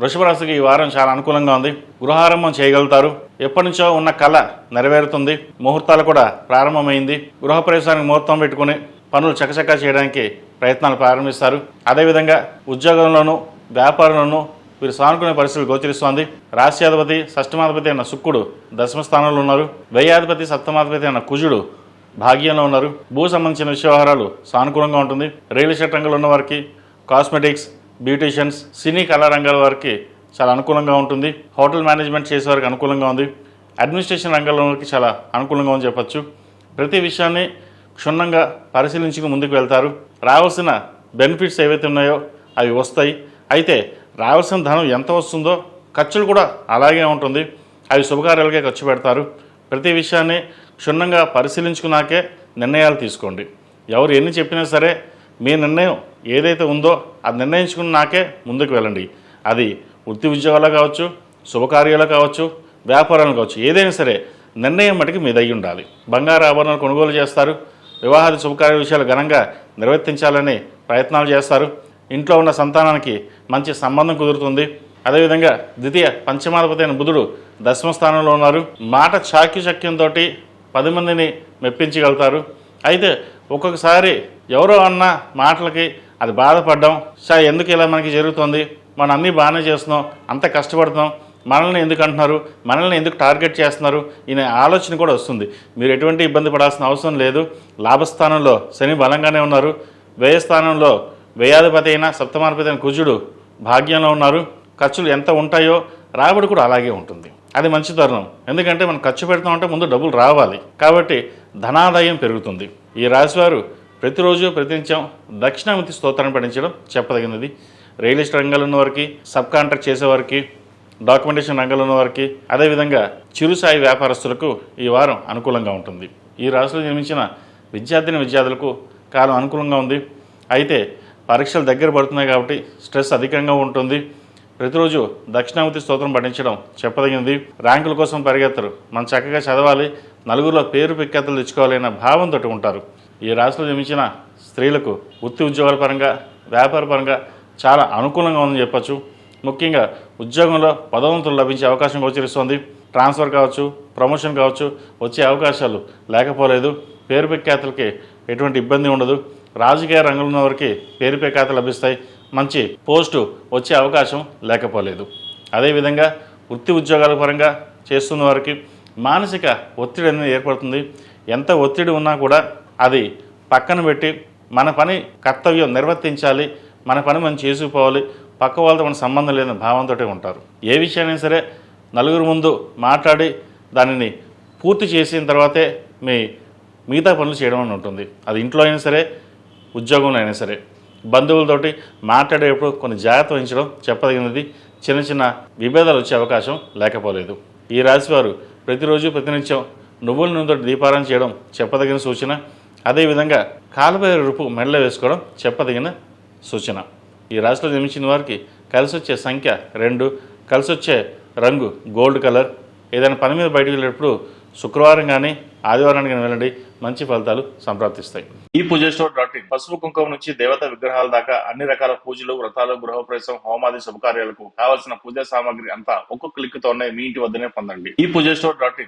వృషభ రాశికి ఈ వారం చాలా అనుకూలంగా ఉంది. గృహారంభం చేయగలుగుతారు. ఎప్పటి నుంచో ఉన్న కళ నెరవేరుతుంది. ముహూర్తాలు కూడా ప్రారంభమైంది. గృహప్రవేశానికి ముహూర్తం పెట్టుకుని పనులు చకచకా చేయడానికి ప్రయత్నాలు ప్రారంభిస్తారు. అదేవిధంగా ఉద్యోగంలోనూ వ్యాపారంలోనూ వీరు సానుకునే పరిస్థితులు గోచరిస్తోంది. రాశ్యాధిపతి షష్టమాధిపతి అయిన శుక్రుడు దశమ స్థానంలో ఉన్నారు. వ్యయాధిపతి సప్తమాధిపతి అయిన కుజుడు భాగ్యంలో ఉన్నారు. భూ సంబంధించిన వ్యవహారాలు సానుకూలంగా ఉంటుంది. రియల్ ఎస్టేట్ రంగంలో ఉన్న వారికి, కాస్మెటిక్స్, బ్యూటీషియన్స్, సినీ కళా రంగాల వారికి చాలా అనుకూలంగా ఉంటుంది. హోటల్ మేనేజ్మెంట్ చేసే వారికి అనుకూలంగా ఉంది. అడ్మినిస్ట్రేషన్ రంగంలో వారికి చాలా అనుకూలంగా ఉంది చెప్పచ్చు. ప్రతి విషయాన్ని క్షుణ్ణంగా పరిశీలించుకు ముందుకు వెళ్తారు. రావాల్సిన బెనిఫిట్స్ ఏవైతే ఉన్నాయో అవి వస్తాయి. అయితే రావాల్సిన ధనం ఎంత వస్తుందో ఖర్చులు కూడా అలాగే ఉంటుంది. అవి శుభకార్యాలకే ఖర్చు పెడతారు. ప్రతి విషయాన్ని క్షుణ్ణంగా పరిశీలించుకున్నాకే నిర్ణయాలు తీసుకోండి. ఎవరు ఎన్ని చెప్పినా సరే మీ నిర్ణయం ఏదైతే ఉందో అది నిర్ణయించుకున్నాకే ముందుకు వెళ్ళండి. అది వృత్తి ఉద్యోగాలు కావచ్చు, శుభకార్యాలు కావచ్చు, వ్యాపారాలు కావచ్చు, ఏదైనా సరే నిర్ణయం మటుకు మీద అయి ఉండాలి. బంగారు ఆభరణాలు కొనుగోలు చేస్తారు. వివాహాది శుభకార్య విషయాలు ఘనంగా నిర్వర్తించాలని ప్రయత్నాలు చేస్తారు. ఇంట్లో ఉన్న సంతానానికి మంచి సంబంధం కుదురుతుంది. అదేవిధంగా ద్వితీయ పంచమాధిపతి అయిన బుధుడు దశమ స్థానంలో ఉన్నారు. మాట చాక్యచక్యంతో 10 మందిని మెప్పించగలుగుతారు. అయితే ఒక్కొక్కసారి ఎవరో అన్న మాటలకి అది బాధపడడం, ఎందుకు ఇలా మనకి జరుగుతుంది, మనం అన్నీ బాగానే చేస్తున్నాం, అంత కష్టపడుతున్నాం, మనల్ని ఎందుకు అంటున్నారు, మనల్ని ఎందుకు టార్గెట్ చేస్తున్నారు అనే ఆలోచన కూడా వస్తుంది. మీరు ఎటువంటి ఇబ్బంది పడాల్సిన అవసరం లేదు. లాభస్థానంలో శని బలంగానే ఉన్నారు. వ్యయస్థానంలో వ్యయాధిపతి అయిన సప్తమాధిపతి అయిన కుజుడు భాగ్యంలో ఉన్నారు. ఖర్చులు ఎంత ఉంటాయో రాబడి కూడా అలాగే ఉంటుంది. అది మంచి తరుణం. ఎందుకంటే మనం ఖర్చు పెడతామంటే ముందు డబ్బులు రావాలి. కాబట్టి ధనాదాయం పెరుగుతుంది. ఈ రాశివారు ప్రతిరోజు ప్రతినిత్యం దక్షిణామూర్తి స్తోత్రాన్ని పఠించడం చెప్పదగినది. రియల్ ఎస్టేట్ రంగంలో ఉన్నవారికి, సబ్ కాంట్రాక్ట్ చేసేవారికి, డాక్యుమెంటేషన్ రంగంలో ఉన్నవారికి, అదేవిధంగా చిరుసాయి వ్యాపారస్తులకు ఈ వారం అనుకూలంగా ఉంటుంది. ఈ రాశిలో జన్మించిన విద్యార్థులకు కాలం అనుకూలంగా ఉంది. అయితే పరీక్షలు దగ్గర పడుతున్నాయి కాబట్టి స్ట్రెస్ అధికంగా ఉంటుంది. ప్రతిరోజు దక్షిణామూర్తి స్తోత్రం పఠించడం చెప్పదగినది. ర్యాంకుల కోసం పరిగెత్తరు. మనం చక్కగా చదవాలి, నలుగురిలో పేరు ప్రఖ్యాతులు తెచ్చుకోవాలి అనే భావంతో ఉంటారు. ఈ రాశిలో జన్మించిన స్త్రీలకు వృత్తి ఉద్యోగాల పరంగా, వ్యాపార పరంగా చాలా అనుకూలంగా ఉందని చెప్పచ్చు. ముఖ్యంగా ఉద్యోగంలో పదోన్నతులు లభించే అవకాశం గోచరిస్తోంది. ట్రాన్స్ఫర్ కావచ్చు, ప్రమోషన్ కావచ్చు, వచ్చే అవకాశాలు లేకపోలేదు. పేరు ప్రఖ్యాతులకి ఎటువంటి ఇబ్బంది ఉండదు. రాజకీయ రంగంలో ఉన్న వారికి పేరు ప్రఖ్యాతులు లభిస్తాయి. మంచి పోస్టు వచ్చే అవకాశం లేకపోలేదు. అదేవిధంగా వృత్తి ఉద్యోగాల పరంగా చేస్తున్న వారికి మానసిక ఒత్తిడి అనేది ఏర్పడుతుంది. ఎంత ఒత్తిడి ఉన్నా కూడా అది పక్కన పెట్టి మన పని కర్తవ్యం నిర్వర్తించాలి, మన పని మనం చేసుకుపోవాలి, పక్క వాళ్ళతో మన సంబంధం లేని భావంతో ఉంటారు. ఏ విషయాన్ని సరే నలుగురు ముందు మాట్లాడి దానిని పూర్తి చేసిన తర్వాతే మిగతా పనులు చేయడం అని ఉంటుంది. అది ఇంట్లో అయినా సరే, ఉద్యోగంలో అయినా సరే. బంధువులతోటి మాట్లాడేటప్పుడు కొన్ని జాగ్రత్త వహించడం చెప్పదగినది. చిన్న చిన్న విభేదాలు వచ్చే అవకాశం లేకపోలేదు. ఈ రాశివారు ప్రతిరోజు ప్రతినిత్యం నువ్వుల నూనెతో దీపారాధన చేయడం చెప్పదగిన సూచన. అదేవిధంగా కాలుపై రుపు మెడలో వేసుకోవడం చెప్పదగిన సూచన. ఈ రాశిలో జన్మించిన వారికి కలిసి వచ్చే సంఖ్య 2, కలిసి వచ్చే రంగు గోల్డ్ కలర్. ఏదైనా పని మీద బయటకు వెళ్ళేటప్పుడు శుక్రవారం కానీ ఆదివారానికి కానీ వెళ్ళండి, మంచి ఫలితాలు సంప్రాప్తిస్తాయి. ఈ పూజస్టోర్.in పసుపు కుంకుమ నుంచి దేవతా విగ్రహాల దాకా అన్ని రకాల పూజలు, వ్రతాలు, గృహప్రవేశం, హోమాది శుభకార్యాలకు కావాల్సిన పూజా సామాగ్రి అంతా ఒక్కొక్క క్లిక్ తోనే మీ ఇంటి వద్దనే పొందండి. ఈ పూజస్టోర్.in